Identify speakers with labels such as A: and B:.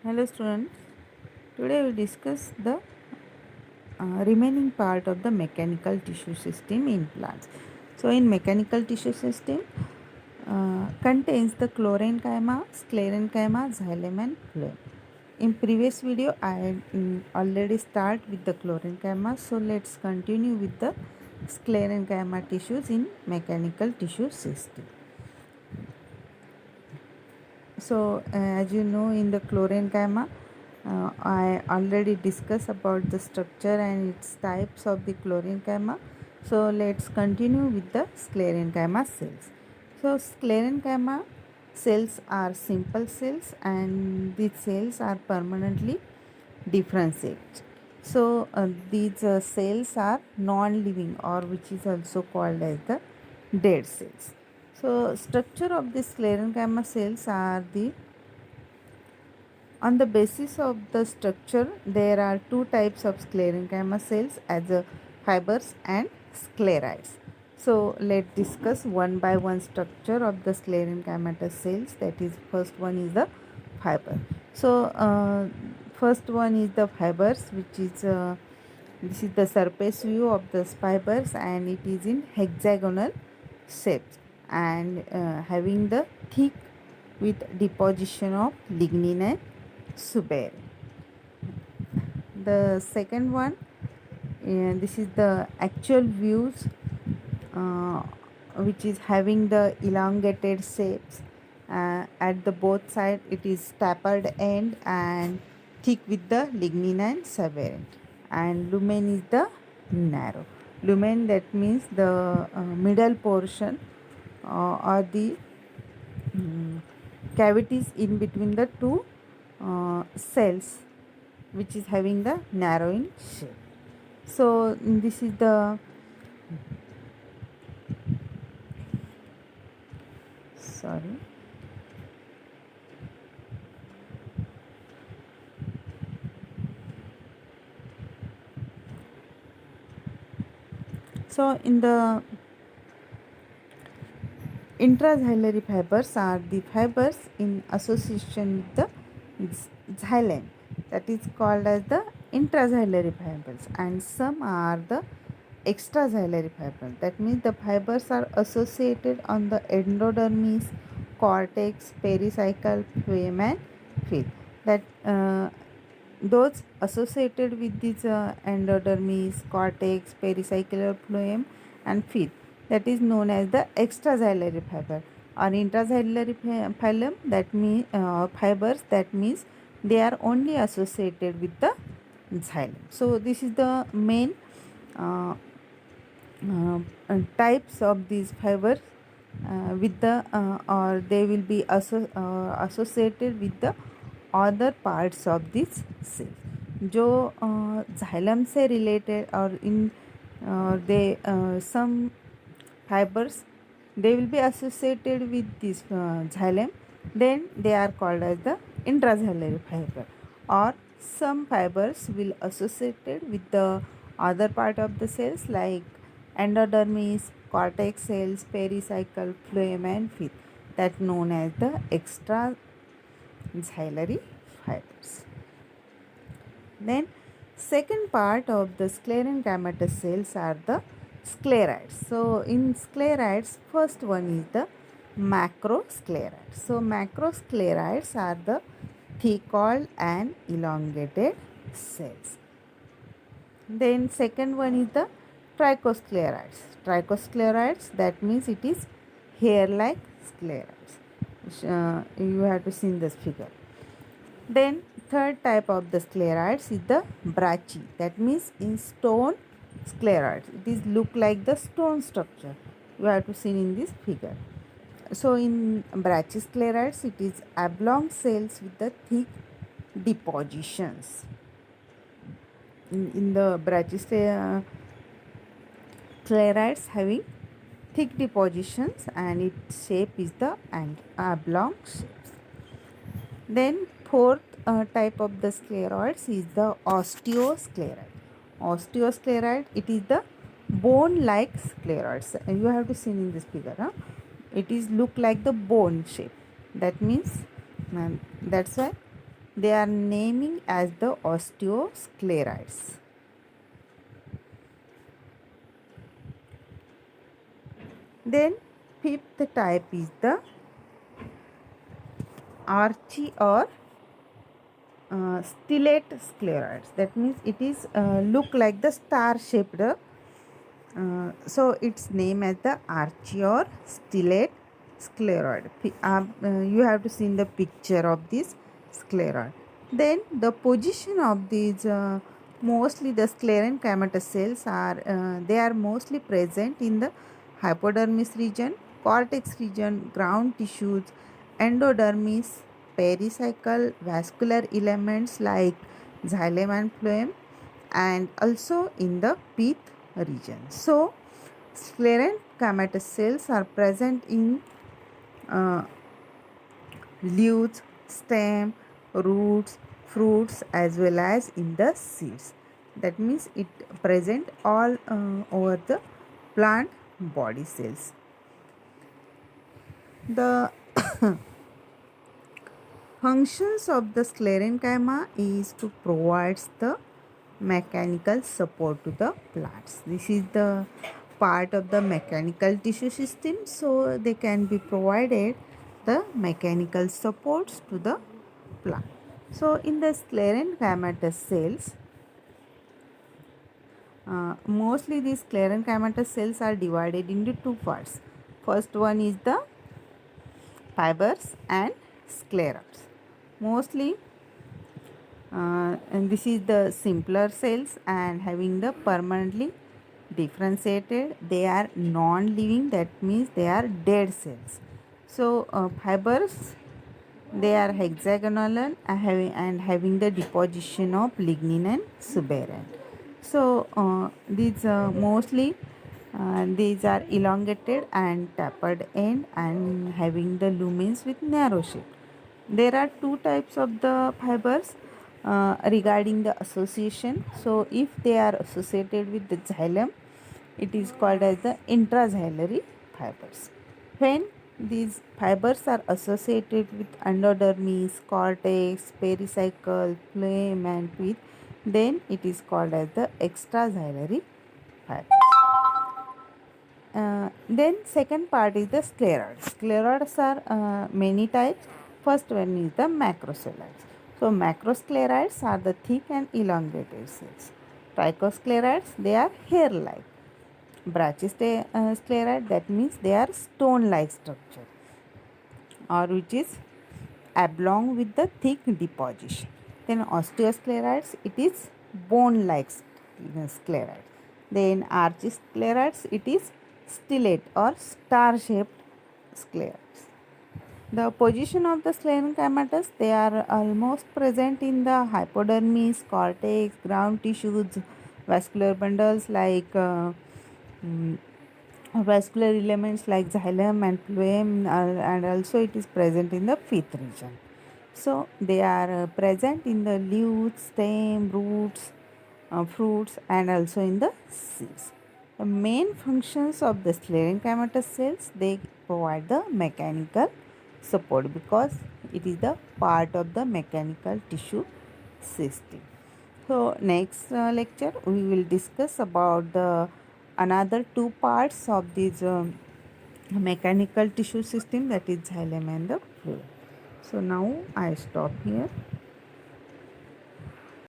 A: Hello students, today we will discuss the remaining part of the mechanical tissue system in plants. So in mechanical tissue system contains the chlorenchyma, sclerenchyma, xylem and phloem. In previous video I already start with the chlorenchyma, so let's continue with the sclerenchyma tissues in mechanical tissue system. So as you know, in the chlorenchyma I already discussed about the structure and its types of the chlorenchyma. So let's continue with the sclerenchyma cells. So sclerenchyma cells are simple cells and these cells are permanently differentiated. So these cells are non-living, or which is also called as the dead cells. So structure of the sclerenchyma cells are the on the basis of the structure, there are two types of sclerenchyma cells as a fibers and sclerites. So let's discuss one by one structure of the sclerenchyma cells. That is, first one is the fiber. So first one is the fibers, which is this is the surface view of the fibers, and it is in hexagonal shapes and having the thick with deposition of lignin and suberin. The second one, this is the actual views, uh, which is having the elongated shapes at the both side. It is tapered end and thick with the lignin and suberin, and lumen is the narrow. Lumen, that means the middle portion or the cavities in between the two cells, which is having the narrowing shape. So this is the sorry. So in the intraxillary fibers are the fibers in association with the xylem, that is called as the intraxillary fibers, and some are the extraxillary fibers. That means the fibers are associated on the endodermis, cortex, pericycle, phloem and pith. That those associated with this endodermis, cortex, pericycle, phloem and pith, that is known as the extraxillary fiber, or intraxillary phylum, that means fibers, that means they are only associated with the xylem. So this is the main uh, types of these fibers with the or they will be associated with the other parts of this cell. जो xylem से related और in they some fibers, they will be associated with this xylem, then they are called as the intraxillary fiber, or some fibers will associated with the other part of the cells like endodermis, cortex cells, pericycle, phloem and pith, that known as the extraxillary fibers. Then second part of the sclerenchymatous cells are the sclerites. So in sclerites, first one is the macrosclerites. So macrosclerites are the thick-walled and elongated cells. Then second one is the trichosclerites. Trichosclerites, that means it is hair-like sclerites. You have to see in this figure. Then third type of the sclerites is the brachy, that means in stone sclerites. It is look like the stone structure. You have to see in this figure. So in brachysclerites, it is oblong cells with the thick depositions. In the brachysclerites having thick depositions, and its shape is the oblong shapes. Then fourth type of the scleroids is the osteosclerite. Osteosclerite, it is the bone-like scleroids. You have to see in this figure. Huh? It is look like the bone shape. That means that's why they are naming as the osteosclerites. Then fifth type is the archy or stellate scleroids. That means it is look like the star shaped. So its name as the archy or stellate scleroid. You have to see in the picture of this scleroid. Then the position of these mostly the sclerenchymatous cells are they are mostly present in the hypodermis region, cortex region, ground tissues, endodermis, pericycle, vascular elements like xylem and phloem, and also in the pith region. So, sclerenchymatous cells are present in uh, leaves, stem, roots, fruits as well as in the seeds. That means it present all over the plant body cells. The functions of the sclerenchyma is to provide the mechanical support to the plants. This is the part of the mechanical tissue system, so they can be provided the mechanical supports to the plant. So in the sclerenchymatous cells, mostly these sclerenchymatous cells are divided into two parts. First one is the fibers and scleroids. Mostly and this is the simpler cells and having the permanently differentiated, they are non-living, that means they are dead cells. So fibers, they are hexagonal and having the deposition of lignin and suberin. So these mostly these are elongated and tapered end and having the lumens with narrow shape. There are two types of the fibers regarding the association. So if they are associated with the xylem, it is called as the intraxillary fibers. When these fibers are associated with endodermis, cortex, pericycle, phloem and pith, then it is called as the extraxillary fibers. Then second part is the scleroids. Scleroids are many types. First one is the macroscleroids. So macroscleroids are the thick and elongated cells. Trichoscleroids, they are hair-like. Brachyscleroid, that means they are stone-like structure, or which is oblong with the thick deposition. Then osteoscleroids, it is bone-like scleroid. Then archiscleroids, it is stellate or star-shaped scleroids. The position of the sclerenchymatous, they are almost present in the hypodermis, cortex, ground tissues, vascular bundles like mm, vascular elements like xylem and phloem, and also it is present in the fifth region. So they are present in the leaves, stem, roots, fruits and also in the seeds. The main functions of the sclerenchymatous cells, they provide the mechanical support because it is the part of the mechanical tissue system. So next lecture we will discuss about the another two parts of this mechanical tissue system, that is xylem and the fluid. So now I stop here.